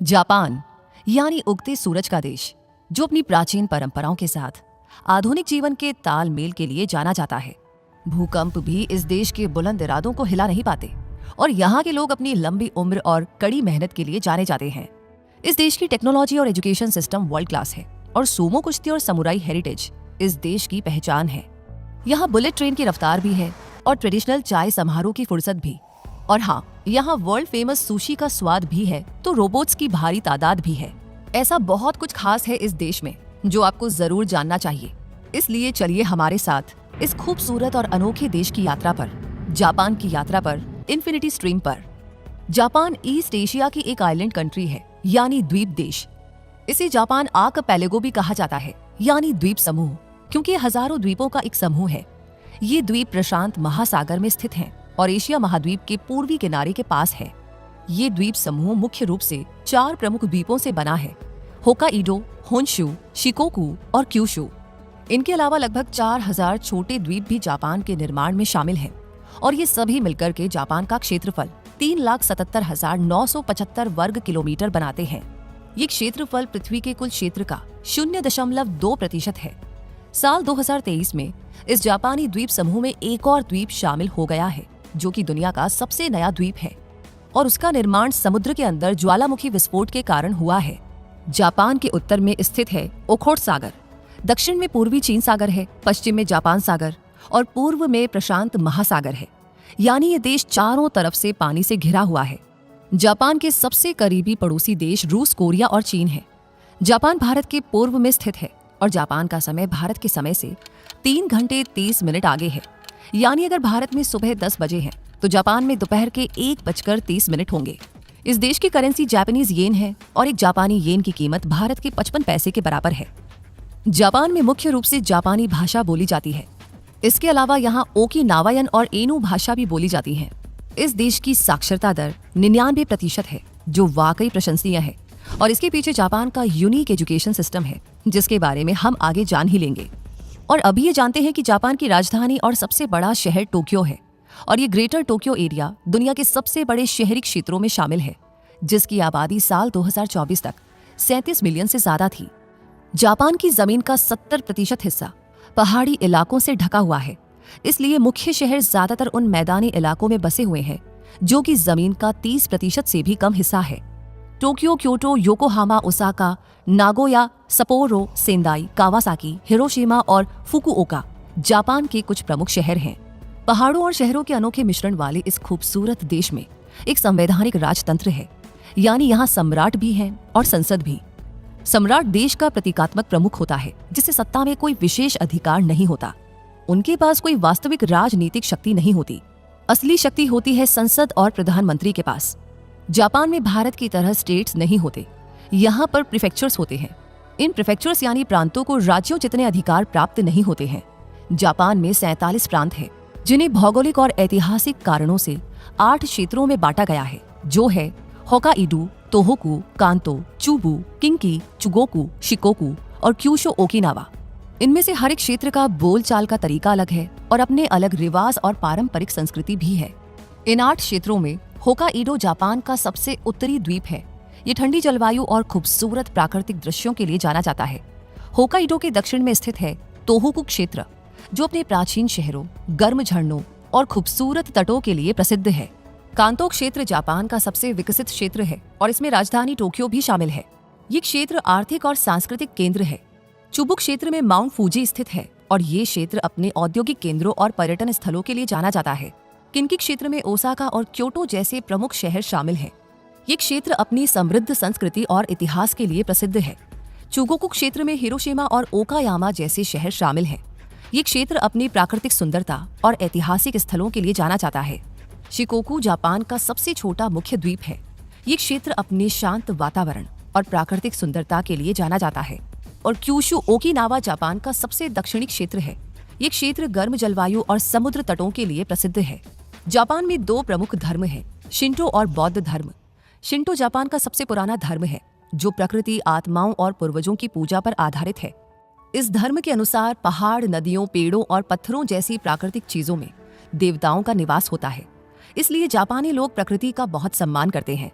Japan यानी उगते सूरज का देश, जो अपनी प्राचीन परंपराओं के साथ आधुनिक जीवन के तालमेल के लिए जाना जाता है। भूकंप भी इस देश के बुलंद इरादों को हिला नहीं पाते और यहाँ के लोग अपनी लंबी उम्र और कड़ी मेहनत के लिए जाने जाते हैं। इस देश की टेक्नोलॉजी और एजुकेशन सिस्टम वर्ल्ड क्लास है और सूमो कुश्ती और समुराई हेरिटेज इस देश की पहचान है। यहाँ बुलेट ट्रेन की रफ्तार भी है और ट्रेडिशनल चाय समारोह की फुर्सत भी। और हाँ, यहाँ वर्ल्ड फेमस सुशी का स्वाद भी है तो रोबोट्स की भारी तादाद भी है। ऐसा बहुत कुछ खास है इस देश में जो आपको जरूर जानना चाहिए। इसलिए चलिए हमारे साथ इस खूबसूरत और अनोखे देश की यात्रा पर, जापान की यात्रा पर, इन्फिनिटी स्ट्रीम पर। जापान ईस्ट एशिया की एक आइलैंड कंट्री है, यानी द्वीप देश। इसे जापान आर्कपेलागो भी कहा जाता है, यानी द्वीप समूह, क्योंकि हजारों द्वीपों का एक समूह है। ये द्वीप प्रशांत महासागर में स्थित हैं और एशिया महाद्वीप के पूर्वी किनारे के पास है। ये द्वीप समूह मुख्य रूप से 4 प्रमुख द्वीपों से बना है: होकाइडो, होन्शु, शिकोकू और क्यूशु। इनके अलावा लगभग 4000 छोटे द्वीप भी जापान के निर्माण में शामिल हैं और ये सभी मिलकर के जापान का क्षेत्रफल 3,77,975 वर्ग किलोमीटर बनाते हैं। ये क्षेत्रफल पृथ्वी के कुल क्षेत्र का 0.2% है। साल 2023 में इस जापानी द्वीप समूह में एक और द्वीप शामिल हो गया है, जो कि दुनिया का सबसे नया द्वीप है और उसका निर्माण समुद्र के अंदर ज्वालामुखी विस्फोट के कारण हुआ है। जापान के उत्तर में स्थित है ओखोट्सु सागर, दक्षिण में पूर्वी चीन सागर है, पश्चिम में जापान सागर और पूर्व में प्रशांत महासागर है। यानी ये देश चारों तरफ से पानी से घिरा हुआ है। जापान के सबसे करीबी पड़ोसी देश रूस, कोरिया और चीन है। जापान भारत के पूर्व में स्थित है और जापान का समय भारत के समय से 3 घंटे 30 मिनट आगे है। यानी अगर भारत में सुबह 10 बजे है तो जापान में दोपहर के 1:30 होंगे। इस देश की करेंसी जापानीज येन है और एक जापानी येन की कीमत भारत के 55 पैसे के बराबर है। जापान में मुख्य रूप से जापानी भाषा बोली जाती है। इसके अलावा यहाँ ओकिनावायन और एनु भाषा भी बोली जाती है। इस देश की साक्षरता दर 99% है, जो वाकई प्रशंसनीय है और इसके पीछे जापान का यूनिक एजुकेशन सिस्टम है, जिसके बारे में हम आगे जान ही लेंगे। और अभी ये जानते हैं कि जापान की राजधानी और सबसे बड़ा शहर टोक्यो है और ये ग्रेटर टोक्यो एरिया दुनिया के सबसे बड़े शहरी क्षेत्रों में शामिल है, जिसकी आबादी साल 2024 तक 37 मिलियन से ज्यादा थी। जापान की जमीन का 70% हिस्सा पहाड़ी इलाकों से ढका हुआ है, इसलिए मुख्य शहर ज्यादातर उन मैदानी इलाकों में बसे हुए हैं जो कि जमीन का 30% से भी कम हिस्सा है। Tokyo, Kyoto, Yokohama, Osaka, Nagoya, सपोरो, Sendai, Kawasaki, Hiroshima और फुकुओका जापान के कुछ प्रमुख शहर हैं। पहाड़ों और शहरों के अनोखे मिश्रण वाले इस खूबसूरत देश में एक संवैधानिक राजतंत्र है, यानी यहाँ सम्राट भी हैं और संसद भी। सम्राट देश का प्रतीकात्मक प्रमुख होता है, जिसे सत्ता में कोई विशेष अधिकार नहीं होता। उनके पास कोई वास्तविक राजनीतिक शक्ति नहीं होती। असली शक्ति होती है संसद और प्रधानमंत्री के पास। जापान में भारत की तरह स्टेट्स नहीं होते, यहाँ पर प्रीफेक्चर्स होते हैं। इन प्रीफेक्चर्स यानी प्रांतों को राज्यों जितने अधिकार प्राप्त नहीं होते हैं। जापान में 47 प्रांत हैं, जिन्हें भौगोलिक और ऐतिहासिक कारणों से 8 क्षेत्रों में बांटा गया है, जो है Hokkaido, Tohoku, Kanto, Chubu, Kinki, Chugoku, Shikoku और क्यूशो ओकिनावा। इनमें से हर एक क्षेत्र का बोलचाल का तरीका अलग है और अपने अलग रिवाज और पारंपरिक संस्कृति भी है। इन 8 क्षेत्रों में होकाइडो जापान का सबसे उत्तरी द्वीप है। ये ठंडी जलवायु और खूबसूरत प्राकृतिक दृश्यों के लिए जाना जाता है। होकाइडो के दक्षिण में स्थित है तोहोकू क्षेत्र, जो अपने प्राचीन शहरों, गर्म झरनों और खूबसूरत तटों के लिए प्रसिद्ध है। कांतो क्षेत्र जापान का सबसे विकसित क्षेत्र है और इसमें राजधानी टोक्यो भी शामिल है। ये क्षेत्र आर्थिक और सांस्कृतिक केंद्र है। चुबू क्षेत्र में माउंट फूजी स्थित है और ये क्षेत्र अपने औद्योगिक केंद्रों और पर्यटन स्थलों के लिए जाना जाता है। किंकी क्षेत्र में ओसाका और क्योटो जैसे प्रमुख शहर शामिल हैं। ये क्षेत्र अपनी समृद्ध संस्कृति और इतिहास के लिए प्रसिद्ध है। चुगोकू क्षेत्र में हिरोशिमा और ओकायामा जैसे शहर शामिल हैं। ये क्षेत्र अपनी प्राकृतिक सुंदरता और ऐतिहासिक स्थलों के लिए जाना जाता है। शिकोकू जापान का सबसे छोटा मुख्य द्वीप है। ये क्षेत्र अपने शांत वातावरण और प्राकृतिक सुंदरता के लिए जाना जाता है। और क्यूशु ओकिनावा जापान का सबसे दक्षिणी क्षेत्र है। ये क्षेत्र गर्म जलवायु और समुद्र तटों के लिए प्रसिद्ध है। जापान में 2 प्रमुख धर्म हैं, शिंटो और बौद्ध धर्म। शिंटो जापान का सबसे पुराना धर्म है, जो प्रकृति, आत्माओं और पूर्वजों की पूजा पर आधारित है। इस धर्म के अनुसार पहाड़, नदियों, पेड़ों और पत्थरों जैसी प्राकृतिक चीजों में देवताओं का निवास होता है। इसलिए जापानी लोग प्रकृति का बहुत सम्मान करते हैं।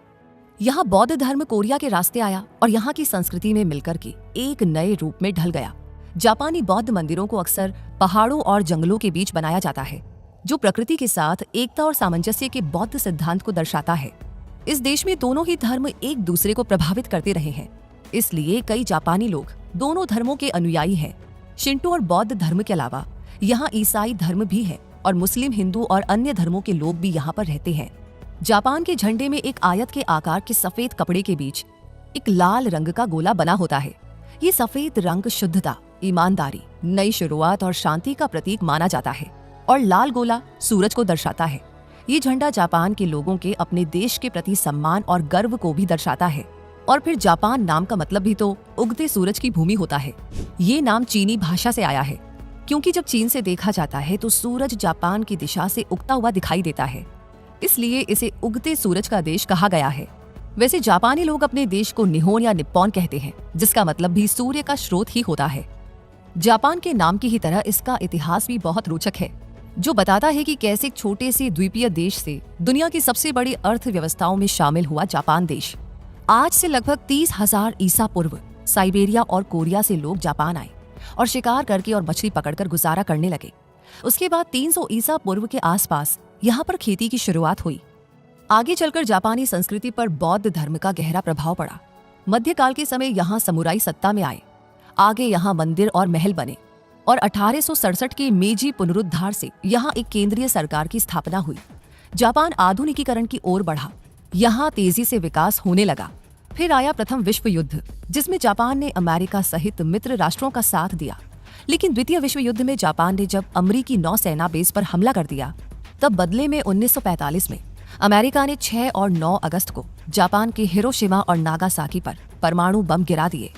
यहाँ बौद्ध धर्म कोरिया के रास्ते आया और यहाँ की संस्कृति में मिलकर के एक नए रूप में ढल गया। जापानी बौद्ध मंदिरों को अक्सर पहाड़ों और जंगलों के बीच बनाया जाता है, जो प्रकृति के साथ एकता और सामंजस्य के बौद्ध सिद्धांत को दर्शाता है। इस देश में दोनों ही धर्म एक दूसरे को प्रभावित करते रहे हैं, इसलिए कई जापानी लोग दोनों धर्मों के अनुयायी हैं। शिंटो और बौद्ध धर्म के अलावा यहाँ ईसाई धर्म भी है और मुस्लिम, हिंदू और अन्य धर्मों के लोग भी यहाँ पर रहते हैं। जापान के झंडे में एक आयत के आकार के सफेद कपड़े के बीच एक लाल रंग का गोला बना होता है। ये सफेद रंग शुद्धता, ईमानदारी, नई शुरुआत और शांति का प्रतीक माना जाता है और लाल गोला सूरज को दर्शाता है। ये झंडा जापान के लोगों के अपने देश के प्रति सम्मान और गर्व को भी दर्शाता है। और फिर जापान नाम का मतलब भी तो उगते सूरज की भूमि होता है। ये नाम चीनी भाषा से आया है, क्योंकि जब चीन से देखा जाता है तो सूरज जापान की दिशा से उगता हुआ दिखाई देता है, इसलिए इसे उगते सूरज का देश कहा गया है। वैसे जापानी लोग अपने देश को निहोन या निप्पॉन कहते हैं, जिसका मतलब भी सूर्य का स्रोत ही होता है। जापान के नाम की ही तरह इसका इतिहास भी बहुत रोचक है, जो बताता है कि कैसे एक छोटे से द्वीपीय देश से दुनिया की सबसे बड़ी अर्थव्यवस्थाओं में शामिल हुआ जापान देश। आज से लगभग 30,000 ईसा पूर्व साइबेरिया और कोरिया से लोग जापान आए और शिकार करके और मछली पकड़कर गुजारा करने लगे। उसके बाद 300 ईसा पूर्व के आसपास यहाँ पर खेती की शुरुआत हुई। आगे चलकर जापानी संस्कृति पर बौद्ध धर्म का गहरा प्रभाव पड़ा। मध्यकाल के समय यहाँ समुराई सत्ता में आए। आगे यहाँ मंदिर और महल बने और 1867 के मेजी पुनरुद्धार से यहाँ एक केंद्रीय सरकार की स्थापना हुई। जापान आधुनिकीकरण की ओर बढ़ा। यहाँ तेजी से विकास होने लगा। फिर आया प्रथम विश्व युद्ध, जिसमें जापान ने अमेरिका सहित मित्र राष्ट्रों का साथ दिया। लेकिन द्वितीय विश्व युद्ध में जापान ने जब अमेरिकी नौसेना बेस पर हमला कर दिया, तब बदले में 1945 में अमेरिका ने 6 और 9 अगस्त को जापान के हिरोशिमा और नागासाकी पर परमाणु बम गिरा दिए,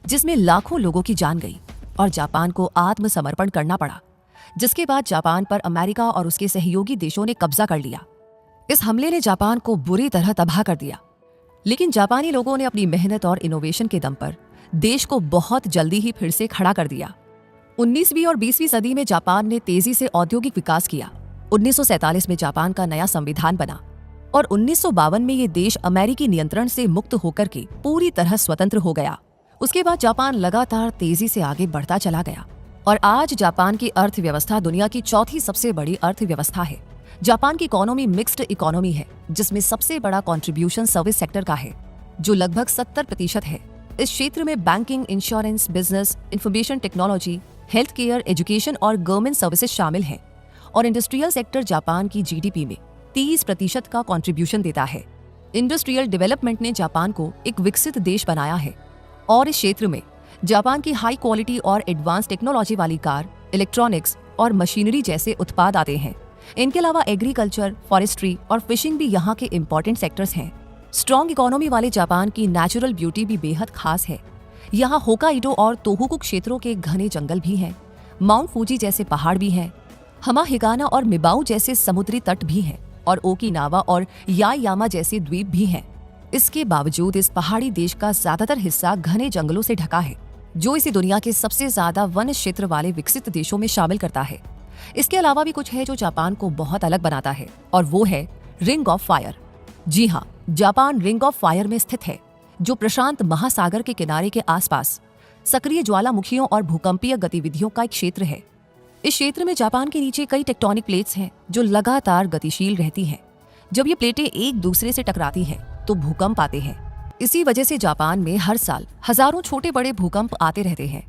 जिसमें लाखों लोगों की जान गई और जापान को आत्मसमर्पण करना पड़ा। जिसके बाद जापान पर अमेरिका और उसके सहयोगी देशों ने कब्जा कर लिया। इस हमले ने जापान को बुरी तरह तबाह कर दिया, लेकिन जापानी लोगों ने अपनी मेहनत और इनोवेशन के दम पर देश को बहुत जल्दी ही फिर से खड़ा कर दिया। 19वीं और 20वीं सदी में जापान ने तेजी से औद्योगिक विकास किया। 1947 में जापान का नया संविधान बना और 1952 में ये देश अमेरिकी नियंत्रण से मुक्त होकर के पूरी तरह स्वतंत्र हो गया। उसके बाद जापान लगातार तेजी से आगे बढ़ता चला गया और आज जापान की अर्थव्यवस्था दुनिया की चौथी सबसे बड़ी अर्थव्यवस्था है। जापान की इकोनॉमी मिक्स्ड इकोनॉमी है, जिसमें सबसे बड़ा कंट्रीब्यूशन सर्विस सेक्टर का है, जो लगभग 70% है। इस क्षेत्र में banking, insurance, business, information technology, health care, education और गवर्नमेंट सर्विसेज शामिल हैं। और इंडस्ट्रियल सेक्टर जापान की जीडीपी में 30% का कंट्रीब्यूशन देता है। इंडस्ट्रियल डेवलपमेंट ने जापान को एक विकसित देश बनाया है और इस क्षेत्र में जापान की हाई क्वालिटी और एडवांस टेक्नोलॉजी वाली कार, इलेक्ट्रॉनिक्स और मशीनरी जैसे उत्पाद आते हैं। इनके अलावा एग्रीकल्चर, फॉरेस्ट्री और फिशिंग भी यहाँ के इम्पोर्टेंट सेक्टर्स हैं। स्ट्रॉन्ग इकोनॉमी वाले जापान की नेचुरल ब्यूटी भी बेहद खास है। यहाँ होकाइडो और तोहोकू क्षेत्रों के घने जंगल भी हैं, माउंट फूजी जैसे पहाड़ भी हैं, हमाहिगाना और मिबाऊ जैसे समुद्री तट भी हैं और ओकिनावा और यायामा जैसे द्वीप भी हैं। इसके बावजूद इस पहाड़ी देश का ज्यादातर हिस्सा घने जंगलों से ढका है, जो इसे दुनिया के सबसे ज्यादा वन क्षेत्र वाले विकसित देशों में शामिल करता है। इसके अलावा भी कुछ है जो जापान को बहुत अलग बनाता है, और वो है रिंग ऑफ फायर। जी हाँ, जापान रिंग ऑफ फायर में स्थित है, जो प्रशांत महासागर के किनारे के आसपास सक्रिय ज्वालामुखियों और भूकंपीय गतिविधियों का एक क्षेत्र है। इस क्षेत्र में जापान के नीचे कई टेक्टोनिक प्लेट्स हैं जो लगातार गतिशील रहती हैं। जब ये प्लेटें एक दूसरे से टकराती हैं तो भूकंप आते हैं। इसी वजह से जापान में हर साल हजारों छोटे बड़े भूकंप आते रहते हैं।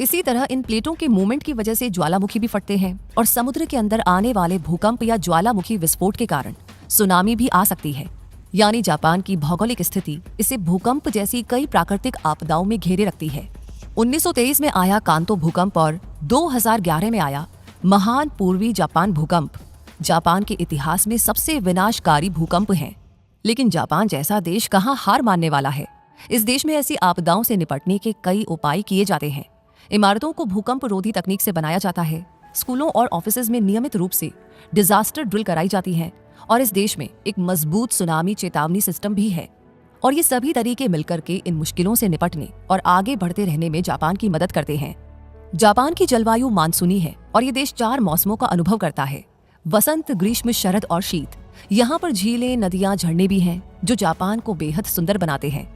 इसी तरह इन प्लेटों के मूवमेंट की वजह से ज्वालामुखी भी फटते हैं और समुद्र के अंदर आने वाले भूकंप या ज्वालामुखी विस्फोट के कारण सुनामी भी आ सकती है। यानी जापान की भौगोलिक स्थिति इसे भूकंप जैसी कई प्राकृतिक आपदाओं में घेरे रखती है। 1923 में आया कांतो भूकंप और 2011 में आया महान पूर्वी जापान भूकंप जापान के इतिहास में सबसे विनाशकारी भूकंप हैं। लेकिन जापान जैसा देश कहाँ हार मानने वाला है। इस देश में ऐसी आपदाओं से निपटने के कई उपाय किए जाते हैं। इमारतों को भूकंप रोधी तकनीक से बनाया जाता है। स्कूलों और ऑफिसेज में नियमित रूप से डिजास्टर ड्रिल कराई जाती है और इस देश में एक मजबूत सुनामी चेतावनी सिस्टम भी है। और ये सभी तरीके मिलकर के इन मुश्किलों से निपटने और आगे बढ़ते रहने में जापान की मदद करते हैं। जापान की जलवायु मानसूनी है और ये देश 4 मौसमों का अनुभव करता है। वसंत, ग्रीष्म, शरद और शीत। यहाँ पर झीलें, नदियां, झरने भी हैं जो जापान को बेहद सुंदर बनाते हैं।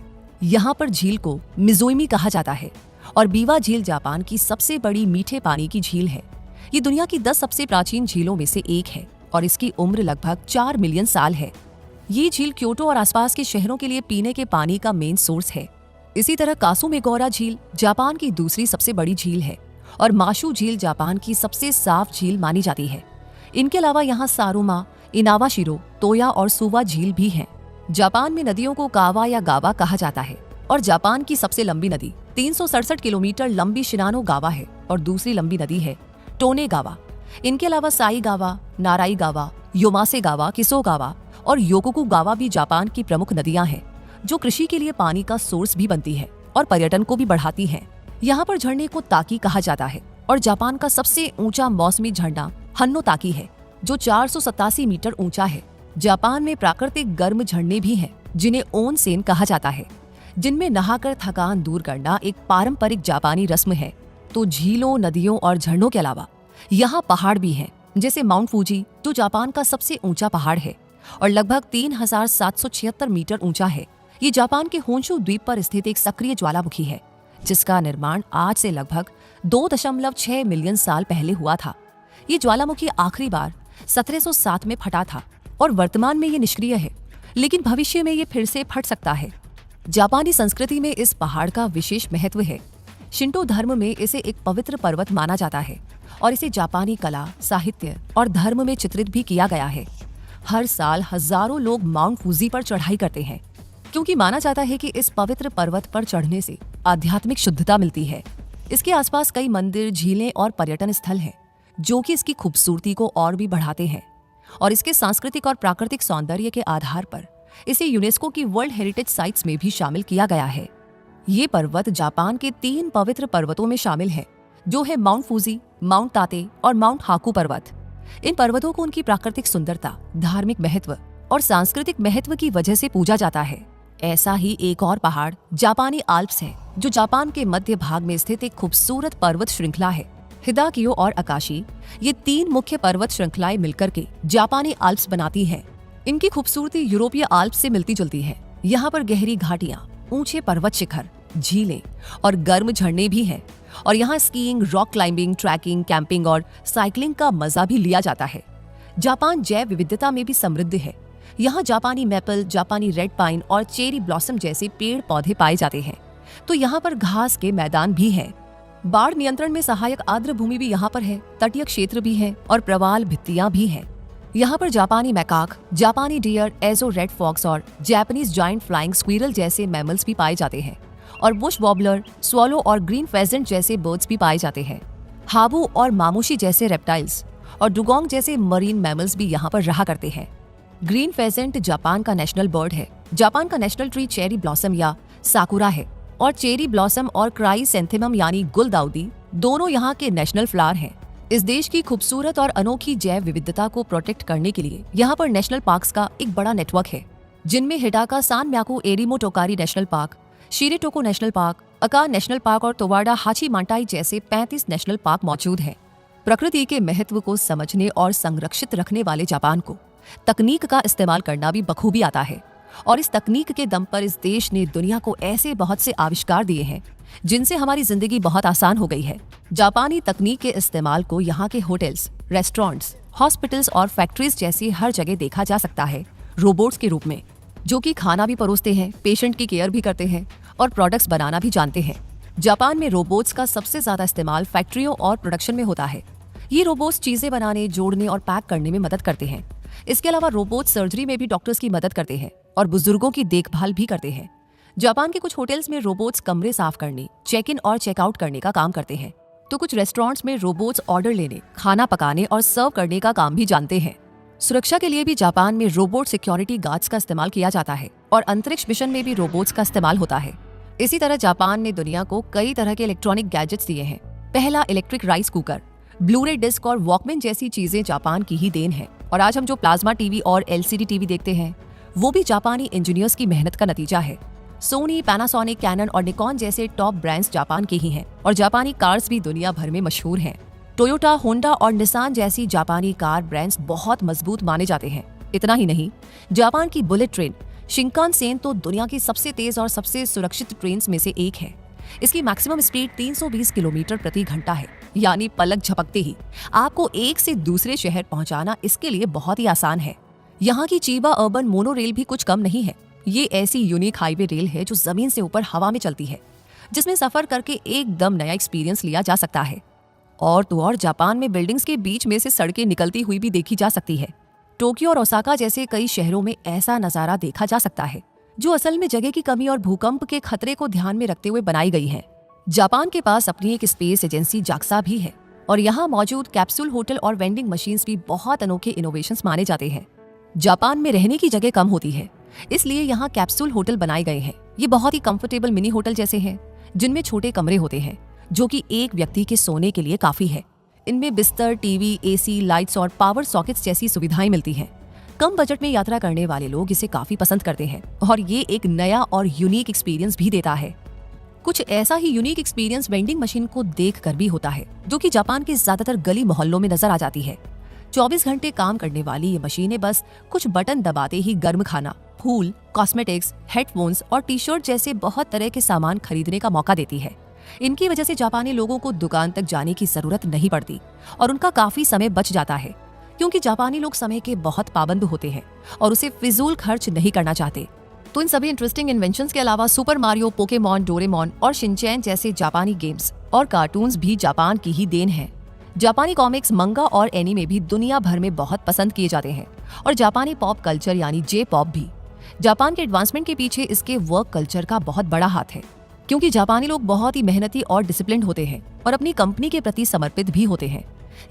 यहाँ पर झील को मिज़ोइमी कहा जाता है और बीवा झील जापान की सबसे बड़ी मीठे पानी की झील है। ये दुनिया की 10 सबसे प्राचीन झीलों में से एक है और इसकी उम्र लगभग 4 मिलियन साल है। ये झील क्योटो और आसपास के शहरों के लिए पीने के पानी का मेन सोर्स है। इसी तरह कासुमेगौरा झील जापान की दूसरी सबसे बड़ी झील है और माशु झील जापान की सबसे साफ झील मानी जाती है। इनके अलावा यहाँ सारुमा, इनावाशिरो, तोया और सुवा झील भी हैं। जापान में नदियों को कावा या गावा कहा जाता है और जापान की सबसे लंबी नदी 367 किलोमीटर लंबी शिनानो गावा है और दूसरी लंबी नदी है टोने गावा। इनके अलावा साई गावा, नाराई गावा, योमासे गावा, किसो गावा और योकोकु गावा भी जापान की प्रमुख नदियां हैं जो कृषि के लिए पानी का सोर्स भी बनती है और पर्यटन को भी बढ़ाती हैं। यहाँ पर झरने को ताकी कहा जाता है और जापान का सबसे ऊंचा मौसमी झरना हन्नो ताकी है जो 487 मीटर ऊंचा है। जापान में प्राकृतिक गर्म झरने भी हैं जिन्हें ओनसेन कहा जाता है, जिनमें नहाकर थकान दूर करना एक पारंपरिक जापानी रस्म है। तो झीलों, नदियों और झरनों के अलावा यहाँ पहाड़ भी हैं, जैसे माउंट फूजी जो जापान का सबसे ऊंचा पहाड़ है और लगभग 3776 मीटर ऊंचा है। ये जापान के होन्शु द्वीप पर स्थित एक सक्रिय ज्वालामुखी है जिसका निर्माण आज से लगभग 2.6 मिलियन साल पहले हुआ था। ये ज्वालामुखी आखिरी बार 1707 में फटा था और वर्तमान में ये निष्क्रिय है, लेकिन भविष्य में ये फिर से फट सकता है। जापानी संस्कृति में इस पहाड़ का विशेष महत्व है। शिंटो धर्म में इसे एक पवित्र पर्वत माना जाता है और इसे जापानी कला, साहित्य और धर्म में चित्रित भी किया गया है। हर साल हजारों लोग माउंट फूजी पर चढ़ाई करते हैं क्योंकि माना जाता है कि इस पवित्र पर्वत पर चढ़ने से आध्यात्मिक शुद्धता मिलती है। इसके आसपास कई मंदिर, झीलें और पर्यटन स्थल हैं जो कि इसकी खूबसूरती को और भी बढ़ाते हैं और इसके सांस्कृतिक और प्राकृतिक सौंदर्य के आधार पर इसे यूनेस्को की वर्ल्ड हेरिटेज साइट्स में भी शामिल किया गया है। ये पर्वत जापान के 3 पवित्र पर्वतों में शामिल है जो है माउंट फूजी, माउंट ताते और माउंट हाकू पर्वत। इन पर्वतों को उनकी प्राकृतिक सुंदरता, धार्मिक महत्व और सांस्कृतिक महत्व की वजह से पूजा जाता है। ऐसा ही एक और पहाड़ जापानी आल्प्स है जो जापान के मध्य भाग में स्थित एक खूबसूरत पर्वत श्रृंखला है। हिदाकियो और अकाशी, ये 3 मुख्य पर्वत श्रृंखलाएं मिलकर के जापानी आल्प्स बनाती हैं। इनकी खूबसूरती यूरोपीय आल्प्स से मिलती जुलती है। यहाँ पर गहरी घाटियाँ, ऊंचे पर्वत शिखर, झीलें और गर्म झरने भी हैं और यहाँ skiing, rock climbing, trekking, camping और साइकिलिंग का मजा भी लिया जाता है। जापान जैव विविधता में भी समृद्ध है। यहाँ जापानी मैपल, जापानी रेड पाइन और चेरी ब्लॉसम जैसे पेड़ पौधे पाए जाते हैं। तो यहाँ पर घास के मैदान भी हैं। बाढ़ नियंत्रण में सहायक आर्द्र भूमि भी यहाँ पर है, तटीय क्षेत्र भी है और प्रवाल भित्तियां भी हैं। यहाँ पर जापानी मैकाक, जापानी डियर, एजो रेड फॉक्स और जापानीज जायंट फ्लाइंग स्क्विरल जैसे मैमल्स भी पाए जाते हैं और बुश वॉबलर, स्वॉलो और ग्रीन फेजेंट जैसे बर्ड्स भी पाए जाते हैं। हाबू और मामुशी जैसे रेप्टाइल्स और डुगोंग जैसे मरीन मैमल्स भी यहाँ पर रहा करते हैं। ग्रीन फेजेंट जापान का नेशनल बर्ड है। जापान का नेशनल ट्री चेरी ब्लॉसम या साकुरा है और चेरी ब्लॉसम और क्राइसेंथेमम यानी गुलदाउदी दोनों यहाँ के नेशनल फ्लावर हैं। इस देश की खूबसूरत और अनोखी जैव विविधता को प्रोटेक्ट करने के लिए यहाँ पर नेशनल पार्क्स का एक बड़ा नेटवर्क है, जिनमें हिडाका सानम्याको एरिमो टोकारी नेशनल पार्क, शिरेटोको नेशनल पार्क, अका नेशनल पार्क और तोवाडा हाची मांटाई जैसे 35 नेशनल पार्क मौजूद हैं। प्रकृति के महत्व को समझने और संरक्षित रखने वाले जापान को तकनीक का इस्तेमाल करना भी बखूबी आता है और इस तकनीक के दम पर इस देश ने दुनिया को ऐसे बहुत से आविष्कार दिए हैं जिनसे हमारी जिंदगी बहुत आसान हो गई है। जापानी तकनीक के इस्तेमाल को यहाँ के होटल्स, रेस्टोरेंट्स, हॉस्पिटल्स और फैक्ट्रीज जैसी हर जगह देखा जा सकता है रोबोट्स के रूप में, जो कि खाना भी परोसते हैं, पेशेंट की केयर भी करते हैं और प्रोडक्ट्स बनाना भी जानते हैं। जापान में रोबोट्स का सबसे ज्यादा इस्तेमाल फैक्ट्रियों और प्रोडक्शन में होता है। ये रोबोट्स चीजें बनाने, जोड़ने और पैक करने में मदद करते हैं। इसके अलावा रोबोट सर्जरी में भी डॉक्टर्स की मदद करते हैं और बुजुर्गों की देखभाल भी करते हैं। जापान के कुछ होटल्स में रोबोट्स कमरे साफ करने, चेक इन और चेकआउट करने का काम करते हैं, तो कुछ रेस्टोरेंट्स में रोबोट्स ऑर्डर लेने, खाना पकाने और सर्व करने का काम भी जानते हैं। सुरक्षा के लिए भी जापान में रोबोट सिक्योरिटी गार्ड्स का इस्तेमाल किया जाता है और अंतरिक्ष मिशन में भी रोबोट्स का इस्तेमाल होता है। इसी तरह जापान ने दुनिया को कई तरह के इलेक्ट्रॉनिक गैजेट्स दिए हैं। पहला electric rice cooker, Blu ray disc और वॉकमैन जैसी चीजें जापान की ही देन है और आज हम जो प्लाज्मा टीवी और एलसीडी टीवी देखते हैं वो भी जापानी इंजीनियर्स की मेहनत का नतीजा है। सोनी, पैनासोनिक, कैनन और निकॉन जैसे टॉप ब्रांड्स जापान के ही हैं और जापानी कार्स भी दुनिया भर में मशहूर हैं। टोयोटा, होंडा और निसान जैसी जापानी कार ब्रांड्स बहुत मजबूत माने जाते हैं। इतना ही नहीं, जापान की बुलेट ट्रेन शिंकानसेन तो दुनिया की सबसे तेज और सबसे सुरक्षित ट्रेन में से एक है। इसकी मैक्सिमम स्पीड 320 किलोमीटर प्रति घंटा है, यानी पलक झपकते ही आपको एक से दूसरे शहर पहुंचाना इसके लिए बहुत ही आसान है। यहाँ की चीबा अर्बन मोनो रेल भी कुछ कम नहीं है। ये ऐसी यूनिक हाईवे रेल है जो जमीन से ऊपर हवा में चलती है, जिसमें सफर करके एकदम नया एक्सपीरियंस लिया जा सकता है। और तो और जापान में बिल्डिंग्स के बीच में से सड़कें निकलती हुई भी देखी जा सकती है। टोक्यो और ओसाका जैसे कई शहरों में ऐसा नजारा देखा जा सकता है, जो असल में जगह की कमी और भूकंप के खतरे को ध्यान में रखते हुए बनाई गई है। जापान के पास अपनी एक स्पेस एजेंसी जाक्सा भी है और यहाँ मौजूद कैप्सूल होटल और वेंडिंग मशीन्स भी बहुत अनोखे इनोवेशंस माने जाते हैं। जापान में रहने की जगह कम होती है, इसलिए यहाँ कैप्सूल होटल बनाए गए हैं। ये बहुत ही कंफर्टेबल मिनी होटल जैसे हैं, जिनमें छोटे कमरे होते हैं जो कि एक व्यक्ति के सोने के लिए काफी है। इनमें बिस्तर, टीवी, एसी, लाइट्स और पावर सॉकेट्स जैसी सुविधाएं मिलती हैं। कम बजट में यात्रा करने वाले लोग इसे काफी पसंद करते हैं और ये एक नया और यूनिक एक्सपीरियंस भी देता है। कुछ ऐसा ही यूनिक एक्सपीरियंस वेंडिंग मशीन को देखकर भी होता है, जो कि जापान के ज्यादातर गली मोहल्लों में नजर आ जाती है। 24 घंटे काम करने वाली ये मशीनें बस कुछ बटन दबाते ही गर्म खाना, फूल, कॉस्मेटिक्स, हेडफोन्स और टी शर्ट जैसे बहुत तरह के सामान खरीदने का मौका देती है। इनकी वजह से जापानी लोगों को दुकान तक जाने की जरूरत नहीं पड़ती और उनका काफी समय बच जाता है, क्योंकि जापानी लोग समय के बहुत पाबंद होते हैं और उसे फिजूल खर्च नहीं करना चाहते। तो इन सभी इंटरेस्टिंग इन्वेंशंस के अलावा सुपर मारियो, पोकेमॉन, डोरेमोन और शिनचैन जैसे जापानी गेम्स और कार्टून्स भी जापान की ही देन है। जापानी कॉमिक्स, मंगा और एनीमे भी दुनिया भर में बहुत पसंद किए जाते हैं और जापानी पॉप कल्चर यानी जे पॉप भी। जापान के एडवांसमेंट के पीछे इसके वर्क कल्चर का बहुत बड़ा हाथ है, क्योंकि जापानी लोग बहुत ही मेहनती और डिसिप्लिन्ड होते हैं और अपनी कंपनी के प्रति समर्पित भी होते हैं।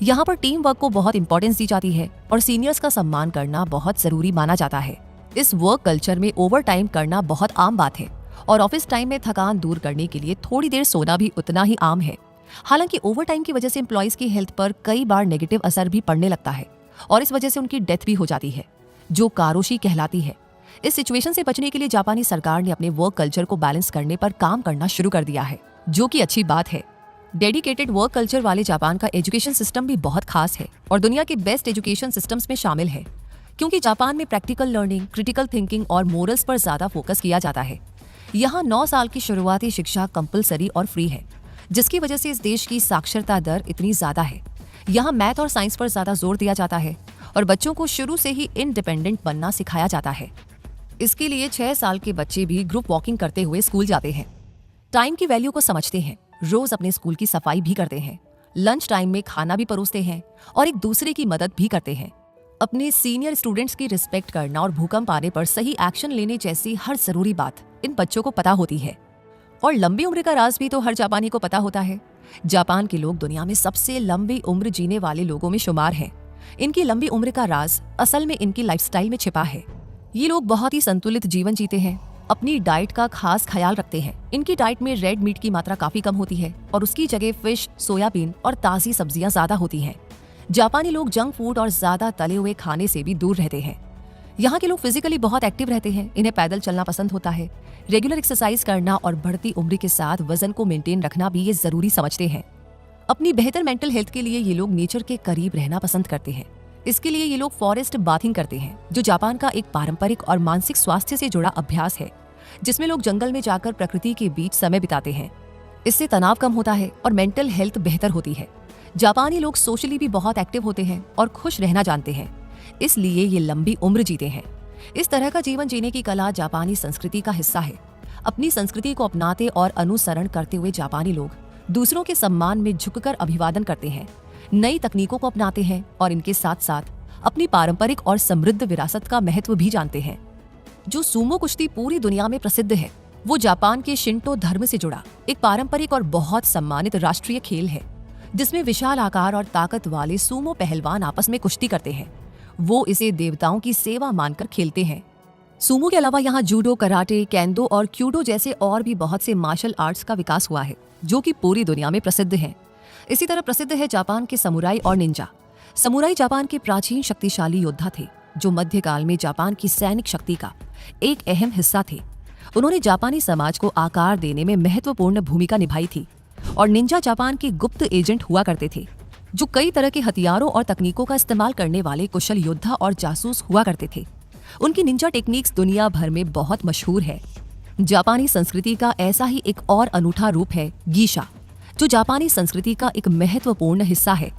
यहाँ पर टीम वर्क को बहुत इंपॉर्टेंस दी जाती है और सीनियर्स का सम्मान करना बहुत जरूरी माना जाता है। इस वर्क कल्चर में ओवर टाइम करना बहुत आम बात है और ऑफिस टाइम में थकान दूर करने के लिए थोड़ी देर सोना भी उतना ही आम है। हालांकि ओवर टाइम की वजह से एम्प्लॉइज की हेल्थ पर कई बार नेगेटिव असर भी पड़ने लगता है और इस वजह से उनकी डेथ भी हो जाती है, जो कारोशी कहलाती है। इस सिचुएशन से बचने के लिए जापानी सरकार ने अपने वर्क कल्चर को बैलेंस करने पर काम करना शुरू कर दिया है, जो कि अच्छी बात है। डेडिकेटेड वर्क कल्चर वाले जापान का एजुकेशन सिस्टम भी बहुत खास है और दुनिया के बेस्ट एजुकेशन सिस्टम्स में शामिल है, क्योंकि जापान में प्रैक्टिकल लर्निंग, क्रिटिकल थिंकिंग और मोरल्स पर ज्यादा फोकस किया जाता है। यहाँ 9 साल की शुरुआती शिक्षा कंपलसरी और फ्री है, जिसकी वजह से इस देश की साक्षरता दर इतनी ज्यादा है। यहाँ मैथ और साइंस पर ज्यादा जोर दिया जाता है और बच्चों को शुरू से ही इंडिपेंडेंट बनना सिखाया जाता है। इसके लिए 6 साल के बच्चे भी ग्रुप वॉकिंग करते हुए स्कूल जाते हैं, टाइम की वैल्यू को समझते हैं, रोज अपने स्कूल की सफाई भी करते हैं, लंच टाइम में खाना भी परोसते हैं और एक दूसरे की मदद भी करते हैं। अपने सीनियर स्टूडेंट्स की रिस्पेक्ट करना और भूकंप आने पर सही एक्शन लेने जैसी हर जरूरी बात इन बच्चों को पता होती है। और लंबी उम्र का राज भी तो हर जापानी को पता होता है। जापान के लोग दुनिया में सबसे लंबी उम्र जीने वाले लोगों में शुमार हैं। इनकी लंबी उम्र का राज असल में इनकी लाइफस्टाइल में छिपा है। ये लोग बहुत ही संतुलित जीवन जीते हैं, अपनी डाइट का खास ख्याल रखते हैं। इनकी डाइट में रेड मीट की मात्रा काफी कम होती है और उसकी जगह फिश, सोयाबीन और ताजी सब्जियां ज्यादा होती हैं। जापानी लोग जंक फूड और ज्यादा तले हुए खाने से भी दूर रहते हैं। यहाँ के लोग फिजिकली बहुत एक्टिव रहते हैं। इन्हें पैदल चलना पसंद होता है, रेगुलर एक्सरसाइज करना और बढ़ती उम्र के साथ वजन को मेंटेन रखना भी ये जरूरी समझते हैं। अपनी बेहतर मेंटल हेल्थ के लिए ये लोग नेचर के करीब रहना पसंद करते हैं। इसके लिए ये लोग फॉरेस्ट बाथिंग करते हैं, जो जापान का एक पारंपरिक और मानसिक स्वास्थ्य से जुड़ा अभ्यास है, जिसमें लोग जंगल में जाकर प्रकृति के बीच समय बिताते हैं। इससे तनाव कम होता है और मेंटल हेल्थ बेहतर होती है। जापानी लोग सोशली भी बहुत एक्टिव होते हैं और खुश रहना जानते हैं, इसलिए ये लंबी उम्र जीते हैं। इस तरह का जीवन जीने की कला जापानी संस्कृति का हिस्सा है। अपनी संस्कृति को अपनाते और अनुसरण करते हुए जापानी लोग दूसरों के सम्मान में झुककर अभिवादन करते हैं, नई तकनीकों को अपनाते हैं और इनके साथ साथ अपनी पारंपरिक और समृद्ध विरासत का महत्व भी जानते हैं। जो सूमो कुश्ती पूरी दुनिया में प्रसिद्ध है, वो जापान के शिंटो धर्म से जुड़ा एक पारंपरिक और बहुत सम्मानित राष्ट्रीय खेल है, जिसमें विशाल आकार और ताकत वाले सूमो पहलवान आपस में कुश्ती करते हैं। वो इसे देवताओं की सेवा मानकर खेलते हैं। सूमो के अलावा यहाँ जूडो, कराटे, केंदो और क्यूडो जैसे और भी बहुत से मार्शल आर्ट्स का विकास हुआ है, जो कि पूरी दुनिया में प्रसिद्ध हैं। इसी तरह प्रसिद्ध है जापान के समुराई और निंजा। समुराई जापान के प्राचीन शक्तिशाली योद्धा थे, जो मध्यकाल में जापान की सैनिक शक्ति का एक अहम हिस्सा थे। उन्होंने जापानी समाज को आकार देने में महत्वपूर्ण भूमिका निभाई थी। और निंजा जापान के गुप्त एजेंट हुआ करते थे। जो कई तरह के हथियारों और तकनीकों का इस्तेमाल करने वाले कुशल योद्धा और जासूस हुआ करते थे। उनकी निंजा टेक्निक्स दुनिया भर में बहुत मशहूर है। जापानी संस्कृति का ऐसा ही एक और अनूठा रूप है गीशा, जो जापानी संस्कृति का एक महत्वपूर्ण हिस्सा है।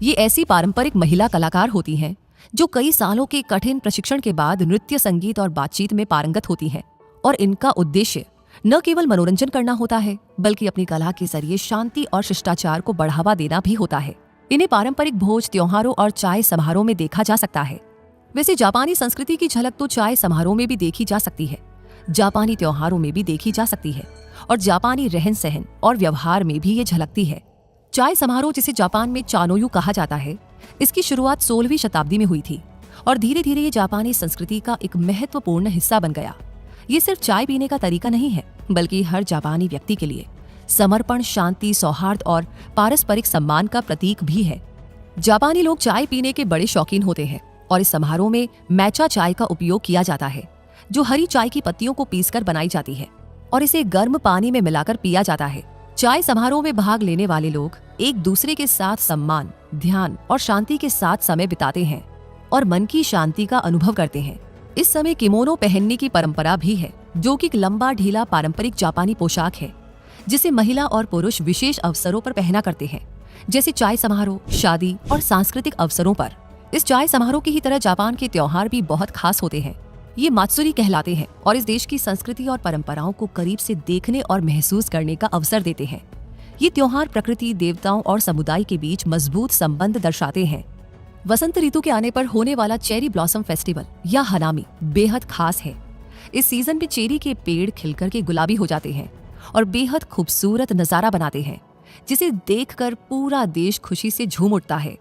ये ऐसी पारंपरिक महिला कलाकार होती हैं जो कई सालों के कठिन प्रशिक्षण के बाद नृत्य, संगीत और बातचीत में पारंगत होती हैं, और इनका उद्देश्य न केवल मनोरंजन करना होता है, बल्कि अपनी कला के जरिए शांति और शिष्टाचार को बढ़ावा देना भी होता है। इन्हें पारंपरिक भोज, त्योहारों और चाय समारोह में देखा जा सकता है। वैसे जापानी संस्कृति की झलक तो चाय समारोह में भी देखी जा सकती है, जापानी त्योहारों में भी देखी जा सकती है, और जापानी रहन सहन और व्यवहार में भी ये झलकती है। चाय समारोह, जिसे जापान में चानोयू कहा जाता है, इसकी शुरुआत 16वीं शताब्दी में हुई थी और धीरे धीरे ये जापानी संस्कृति का एक महत्वपूर्ण हिस्सा बन गया। ये सिर्फ चाय पीने का तरीका नहीं है, बल्कि हर जापानी व्यक्ति के लिए समर्पण, शांति, सौहार्द और पारस्परिक सम्मान का प्रतीक भी है। जापानी लोग चाय पीने के बड़े शौकीन होते हैं और इस समारोह में मैचा चाय का उपयोग किया जाता है, जो हरी चाय की पत्तियों को पीसकर बनाई जाती है और इसे गर्म पानी में मिलाकर पिया जाता है। चाय समारोह में भाग लेने वाले लोग एक दूसरे के साथ सम्मान, ध्यान और शांति के साथ समय बिताते हैं और मन की शांति का अनुभव करते हैं। इस समय किमोनो पहनने की परंपरा भी है, जो कि एक लंबा ढीला पारंपरिक जापानी पोशाक है, जिसे महिला और पुरुष विशेष अवसरों पर पहना करते हैं, जैसे चाय समारोह, शादी और सांस्कृतिक अवसरों पर। इस चाय समारोह की ही तरह जापान के त्योहार भी बहुत खास होते हैं। ये मात्सुरी कहलाते हैं और इस देश की संस्कृति और परंपराओं को करीब से देखने और महसूस करने का अवसर देते हैं। ये त्योहार प्रकृति, देवताओं और समुदाय के बीच मजबूत संबंध दर्शाते हैं। वसंत ऋतु के आने पर होने वाला चेरी ब्लॉसम फेस्टिवल या हनामी बेहद खास है। इस सीजन में चेरी के पेड़ खिलकर के गुलाबी हो जाते हैं और बेहद खूबसूरत नजारा बनाते हैं, जिसे देखकर पूरा देश खुशी से झूम उठता है।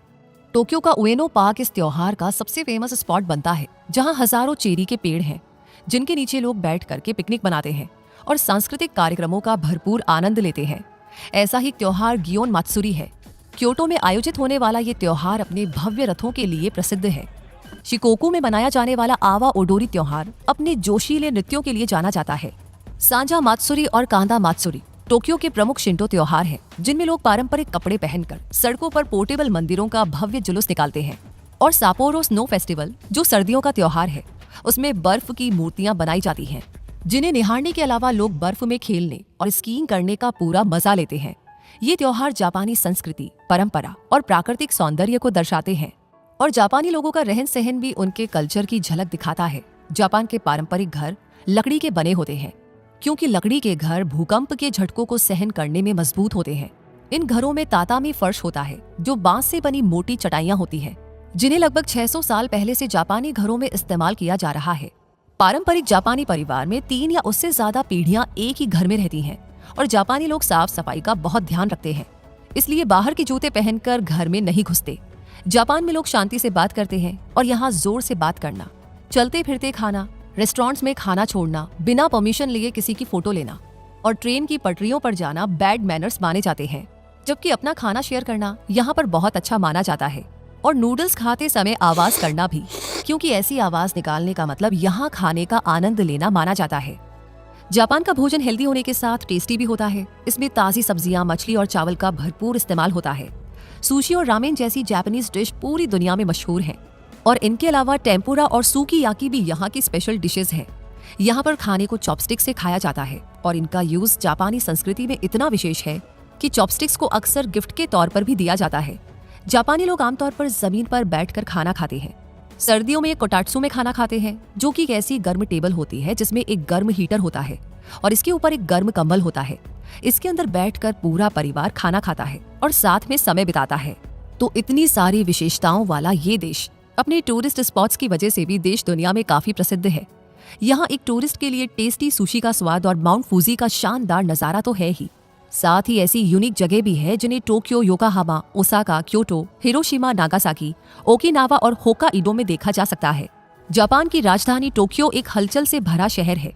टोक्यो का उएनो पार्क इस त्योहार का सबसे फेमस स्पॉट बनता है, जहां हजारों चेरी के पेड़ हैं, जिनके नीचे लोग बैठ करके पिकनिक बनाते हैं और सांस्कृतिक कार्यक्रमों का भरपूर आनंद लेते हैं। ऐसा ही त्योहार गियोन मात्सुरी है। क्योटो में आयोजित होने वाला ये त्योहार अपने भव्य रथों के लिए प्रसिद्ध है। शिकोकू में मनाया जाने वाला आवा ओडोरी त्योहार अपने जोशीले नृत्यों के लिए जाना जाता है। सांजा मात्सुरी और कांदा मात्सुरी टोक्यो के प्रमुख शिंटो त्योहार हैं, जिनमें लोग पारंपरिक कपड़े पहनकर सड़कों पर पोर्टेबल मंदिरों का भव्य जुलूस निकालते हैं। और सापोरो स्नो फेस्टिवल, जो सर्दियों का त्योहार है, उसमें बर्फ की मूर्तियां बनाई जाती हैं, जिन्हें निहारने के अलावा लोग बर्फ में खेलने और स्कीइंग करने का पूरा मजा लेते हैं। ये त्योहार जापानी संस्कृति, परंपरा और प्राकृतिक सौंदर्य को दर्शाते हैं, और जापानी लोगों का रहन सहन भी उनके कल्चर की झलक दिखाता है। जापान के पारंपरिक घर लकड़ी के बने होते हैं, क्योंकि लकड़ी के घर भूकंप के झटकों को सहन करने में मजबूत होते हैं। इन घरों में तातामी फर्श होता है, जो बांस से बनी मोटी चटाइयां होती हैं, जिन्हें लगभग 600 साल पहले से जापानी घरों में इस्तेमाल किया जा रहा है। पारंपरिक जापानी परिवार में 3 या उससे ज्यादा पीढ़ियां एक ही घर में रहती हैं, और जापानी लोग साफ सफाई का बहुत ध्यान रखते हैं, इसलिए बाहर के जूते पहनकर घर में नहीं घुसते। जापान में लोग शांति से बात करते हैं, और यहाँ जोर से बात करना, चलते फिरते खाना, रेस्टोरेंट्स में खाना छोड़ना, बिना परमिशन लिए किसी की फोटो लेना और ट्रेन की पटरियों पर जाना बैड मैनर्स माने जाते हैं, जबकि अपना खाना शेयर करना यहाँ पर बहुत अच्छा माना जाता है। और नूडल्स खाते समय आवाज करना भी, क्योंकि ऐसी आवाज निकालने का मतलब यहाँ खाने का आनंद लेना माना जाता है। जापान का भोजन हेल्दी होने के साथ टेस्टी भी होता है। इसमें ताजी सब्जियां, मछली और चावल का भरपूर इस्तेमाल होता है। सुशी और रामेन जैसी जापानीज डिश पूरी दुनिया में मशहूर हैं, और इनके अलावा टेम्पुरा और सुकीयाकी भी यहाँ की स्पेशल डिशेज हैं। यहाँ पर खाने को चॉपस्टिक से खाया जाता है, और इनका यूज जापानी संस्कृति में इतना विशेष है कि चॉपस्टिक्स को अक्सर गिफ्ट के तौर पर भी दिया जाता है। जापानी लोग आमतौर पर जमीन पर बैठकर खाना खाते हैं। सर्दियों में कोटाट्सु में खाना खाते हैं, जो कि एक ऐसी गर्म टेबल होती है जिसमें एक गर्म हीटर होता है और इसके ऊपर एक गर्म कंबल होता है। इसके अंदर बैठकर पूरा परिवार खाना खाता है और साथ में समय बिताता है। तो इतनी सारी विशेषताओं वाला ये देश अपने टूरिस्ट स्पॉट्स की वजह से भी देश दुनिया में काफी प्रसिद्ध है। यहाँ एक टूरिस्ट के लिए टेस्टी सुशी का स्वाद और माउंट फूजी का शानदार नजारा तो है ही, साथ ही ऐसी यूनिक जगह भी है जिन्हें Tokyo, Yokohama, Osaka, Kyoto, Hiroshima, Nagasaki, Okinawa और होक्काइडो में देखा जा सकता है। जापान की राजधानी टोक्यो एक हलचल से भरा शहर है।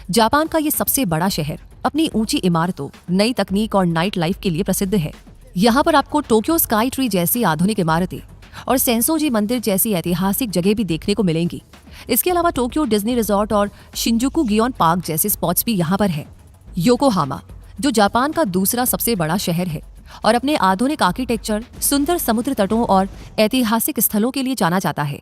जापान का ये सबसे बड़ा शहर अपनी ऊंची इमारतों, नई तकनीक और नाइट लाइफ के लिए प्रसिद्ध है। यहाँ पर आपको टोक्यो स्काई ट्री जैसी आधुनिक इमारतें और सेंसोजी मंदिर जैसी ऐतिहासिक जगह भी देखने को मिलेंगी। इसके अलावा टोक्यो डिज्नी रिजॉर्ट और शिंजुकू गियोन पार्क जैसे स्पॉट्स भी यहाँ पर है। योकोहामा, जो जापान का दूसरा सबसे बड़ा शहर है और अपने आधुनिक आर्किटेक्चर, सुंदर समुद्र तटों और ऐतिहासिक स्थलों के लिए जाना जाता है।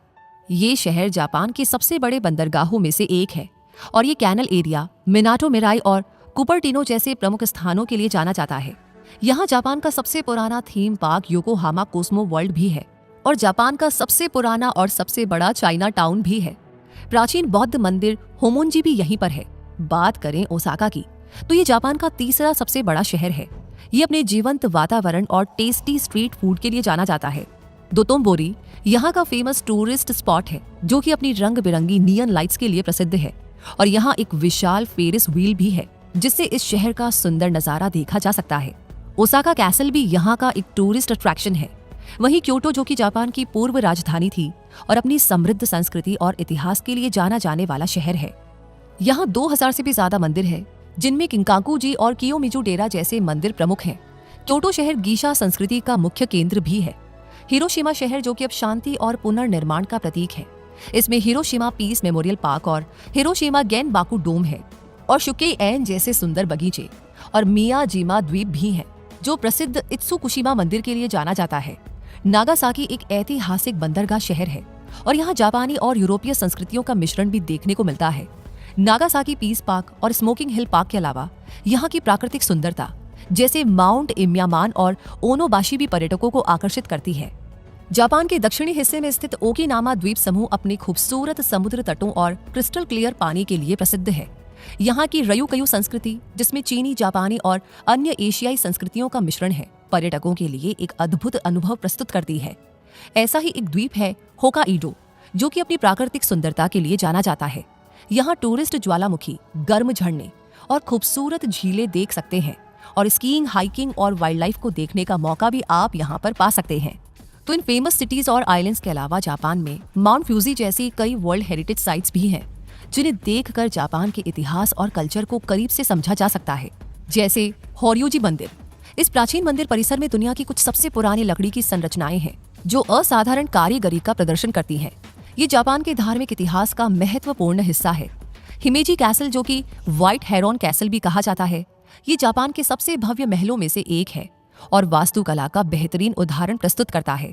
ये शहर जापान के सबसे बड़े बंदरगाहों में से एक है और ये कैनल एरिया, मिनाटो मिराई और कुपर्टिनो जैसे प्रमुख स्थानों के लिए जाना जाता है। यहाँ जापान का सबसे पुराना theme park Yokohama Cosmo world भी है और जापान का सबसे पुराना और सबसे बड़ा चाइना टाउन भी है। प्राचीन बौद्ध मंदिर होमोनजी भी यहीं पर है। बात करें ओसाका की, तो ये जापान का तीसरा सबसे बड़ा शहर है। ये अपने जीवंत वातावरण और टेस्टी स्ट्रीट फूड के लिए जाना जाता है। दोतोंबोरी यहाँ का फेमस टूरिस्ट स्पॉट है, जो कि अपनी रंग बिरंगी नियन लाइट्स के लिए प्रसिद्ध है। और यहाँ एक विशाल फेरिस व्हील भी है, जिससे इस शहर का सुंदर नजारा देखा जा सकता है। ओसाका कैसल भी यहाँ का एक टूरिस्ट अट्रैक्शन है। वहीं क्योटो, जो कि जापान की पूर्व राजधानी थी और अपनी समृद्ध संस्कृति और इतिहास के लिए जाना जाने वाला शहर है। यहाँ 2000 से भी ज्यादा मंदिर है, जिनमें किंकाकुजी और कियोमिजू डेरा जैसे मंदिर प्रमुख हैं। क्योटो शहर गीशा संस्कृति का मुख्य केंद्र भी है। हिरोशिमा शहर, जो कि अब शांति और पुनर्निर्माण का प्रतीक है, इसमें हिरोशिमा पीस मेमोरियल पार्क और हिरोशिमा गेनबाकू डोम है और शुकेएन जैसे सुंदर बगीचे और मियाजिमा द्वीप भी हैं, जो प्रसिद्ध इत्सुकुशिमा मंदिर के लिए जाना जाता है। नागासाकी एक ऐतिहासिक बंदरगाह शहर है और यहाँ जापानी और यूरोपीय संस्कृतियों का मिश्रण भी देखने को मिलता है। नागासाकी पीस पार्क और स्मोकिंग हिल पार्क के अलावा यहाँ की प्राकृतिक सुंदरता जैसे माउंट इम्यामान और ओनोबाशी भी पर्यटकों को आकर्षित करती है। जापान के दक्षिणी हिस्से में स्थित ओकिनावा द्वीप समूह अपने खूबसूरत समुद्र तटों और क्रिस्टल क्लियर पानी के लिए प्रसिद्ध है। यहाँ की रयुकयू संस्कृति, जिसमें चीनी, जापानी और अन्य एशियाई संस्कृतियों का मिश्रण है, पर्यटकों के लिए एक अद्भुत अनुभव प्रस्तुत करती है। ऐसा ही एक द्वीप है होकाइडो, जो कि अपनी प्राकृतिक सुंदरता के लिए जाना जाता है। यहाँ टूरिस्ट ज्वालामुखी, गर्म झरने और खूबसूरत झीलें देख सकते हैं और स्कीइंग, हाइकिंग और वाइल्ड लाइफ को देखने का मौका भी आप यहाँ पर पा सकते हैं। तो इन फेमस सिटीज और आइलैंड्स के अलावा जापान में माउंट फ्यूजी जैसी कई वर्ल्ड हेरिटेज साइट्स भी हैं, जिन्हें देखकर जापान के इतिहास और कल्चर को करीब से समझा जा सकता है। जैसे होर्युजी मंदिर। इस प्राचीन मंदिर परिसर में दुनिया की कुछ सबसे पुरानी लकड़ी की संरचनाएं हैं, जो असाधारण कारीगरी का प्रदर्शन करती हैं। ये जापान के धार्मिक इतिहास का महत्वपूर्ण हिस्सा है। हिमेजी कैसल, जो कि व्हाइट हेरोन कैसल भी कहा जाता है, ये जापान के सबसे भव्य महलों में से एक है और वास्तुकला का बेहतरीन उदाहरण प्रस्तुत करता है।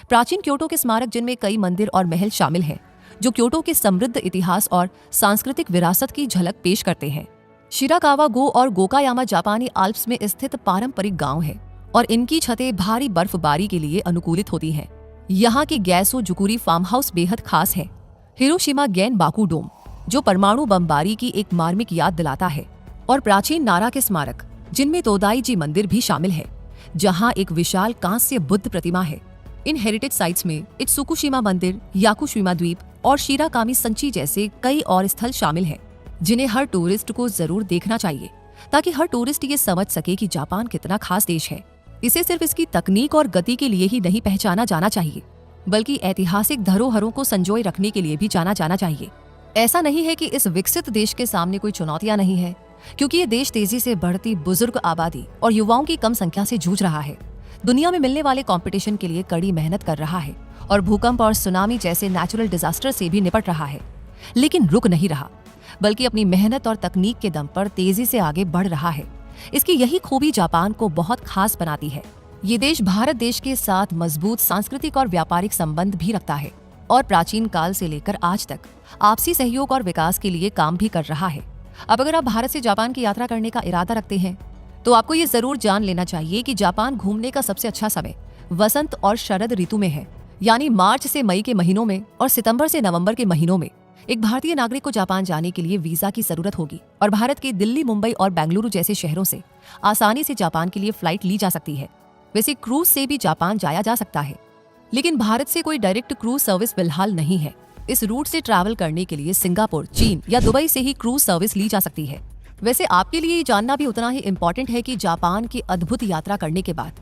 प्राचीन क्योटो के स्मारक, जिनमें कई मंदिर और महल शामिल हैं, जो क्योटो के समृद्ध इतिहास और सांस्कृतिक विरासत की झलक पेश करते हैं। शिराकावा गो और गोकायामा जापानी आल्प्स में स्थित पारंपरिक गांव है और इनकी छतें भारी बर्फबारी के लिए अनुकूलित होती हैं। यहाँ के गैसो जुकुरी फार्म हाउस बेहद खास है। हिरोशिमा गेनबाकू डोम, जो परमाणु बमबारी की एक मार्मिक याद दिलाता है, और प्राचीन नारा के स्मारक, जिनमें तोदाईजी मंदिर भी शामिल है, जहाँ एक विशाल कांस्य बुद्ध प्रतिमा है। इन हेरिटेज साइट्स में इत्सुकुशिमा मंदिर, याकुशिमा द्वीप और शिराकामी संची जैसे कई और स्थल शामिल हैं, जिन्हें हर टूरिस्ट को जरूर देखना चाहिए, ताकि हर टूरिस्ट ये समझ सके कि जापान कितना खास देश है। इसे सिर्फ इसकी तकनीक और गति के लिए ही नहीं पहचाना जाना चाहिए, बल्कि ऐतिहासिक धरोहरों को संजोए रखने के लिए भी जाना जाना चाहिए। ऐसा नहीं है कि इस विकसित देश के सामने कोई चुनौतियां नहीं है, क्योंकि ये देश तेजी से बढ़ती बुजुर्ग आबादी और युवाओं की कम संख्या से जूझ रहा है। दुनिया में मिलने वाले कंपटीशन के लिए कड़ी मेहनत कर रहा है और भूकंप और सुनामी जैसे नेचुरल डिजास्टर से भी निपट रहा है, लेकिन रुक नहीं रहा, बल्कि अपनी मेहनत और तकनीक के दम पर तेजी से आगे बढ़ रहा है। इसकी यही खूबी जापान को बहुत खास बनाती है। ये देश भारत देश के साथ मजबूत सांस्कृतिक और व्यापारिक संबंध भी रखता है और प्राचीन काल से लेकर आज तक आपसी सहयोग और विकास के लिए काम भी कर रहा है। अब अगर आप भारत से जापान की यात्रा करने का इरादा रखते हैं, तो आपको ये जरूर जान लेना चाहिए कि जापान घूमने का सबसे अच्छा समय वसंत और शरद ऋतु में है, यानी मार्च से मई के महीनों में और सितंबर से नवंबर के महीनों में। एक भारतीय नागरिक को जापान जाने के लिए वीजा की जरूरत होगी और भारत के दिल्ली, मुंबई और बेंगलुरु जैसे शहरों से आसानी से जापान के लिए फ्लाइट ली जा सकती है। वैसे क्रूज से भी जापान जाया जा सकता है, लेकिन भारत से कोई डायरेक्ट क्रूज सर्विस फिलहाल नहीं है। इस रूट से ट्रैवल करने के लिए सिंगापुर, चीन या दुबई से ही क्रूज सर्विस ली जा सकती है। वैसे आपके लिए ये जानना भी उतना ही इम्पोर्टेंट है कि जापान की अद्भुत यात्रा करने के बाद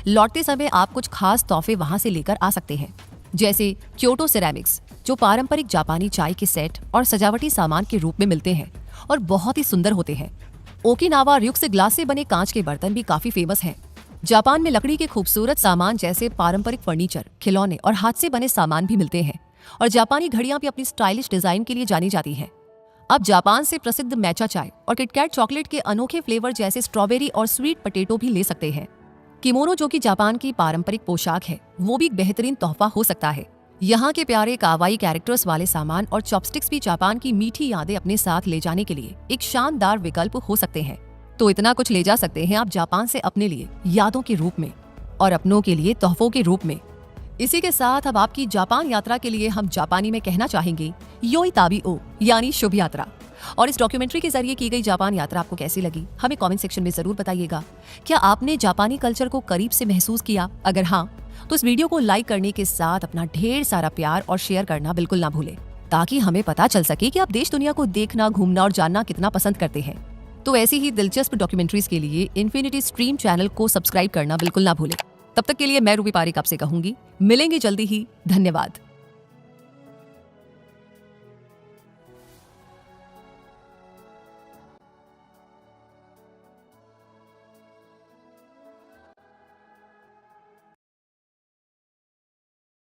लौटते समय आप कुछ खास तोहफे वहां से लेकर आ सकते हैं, जैसे क्योटो सिरेमिक्स, जो पारंपरिक जापानी चाय के सेट और सजावटी सामान के रूप में मिलते हैं और बहुत ही सुंदर होते हैं। ओकिनावा ryuk से ग्लास से बने कांच के बर्तन भी काफी फेमस हैं। जापान में लकड़ी के खूबसूरत सामान जैसे पारंपरिक फर्नीचर, खिलौने और हाथ से बने सामान भी मिलते हैं और जापानी घड़ियां भी अपनी स्टाइलिश डिजाइन के लिए जानी जाती हैं। अब जापान से प्रसिद्ध मैचा चाय और किटकैट चॉकलेट के अनोखे फ्लेवर जैसे स्ट्रॉबेरी और स्वीट पोटैटो भी ले सकते हैं। किमोनो, जो कि जापान की पारंपरिक पोशाक है, वो भी एक बेहतरीन तोहफा हो सकता है। यहाँ के प्यारे कावाई कैरेक्टर्स वाले सामान और चॉपस्टिक्स भी जापान की मीठी यादें अपने साथ ले जाने के लिए एक शानदार विकल्प हो सकते हैं। तो इतना कुछ ले जा सकते हैं आप जापान से अपने लिए यादों के रूप में और अपनों के लिए तोहफों के रूप में। इसी के साथ अब आपकी जापान यात्रा के लिए हम जापानी में कहना चाहेंगे योई ताबी ओ, यानी शुभ यात्रा। और इस डॉक्यूमेंट्री के जरिए की गई जापान यात्रा आपको कैसी लगी, हमें कमेंट सेक्शन में जरूर बताइएगा। क्या आपने जापानी कल्चर को करीब से महसूस किया? अगर हाँ, तो इस वीडियो को लाइक करने के साथ अपना ढेर सारा प्यार और शेयर करना बिल्कुल ना भूलें, ताकि हमें पता चल सके कि आप देश दुनिया को देखना, घूमना और जानना कितना पसंद करते हैं। तो ऐसी ही दिलचस्प डॉक्यूमेंट्रीज के लिए इन्फिनिटी स्ट्रीम चैनल को सब्सक्राइब करना बिल्कुल ना भूलें। तब तक के लिए मैं रूबी पारिक आपसे कहूंगी, मिलेंगे जल्दी ही। धन्यवाद।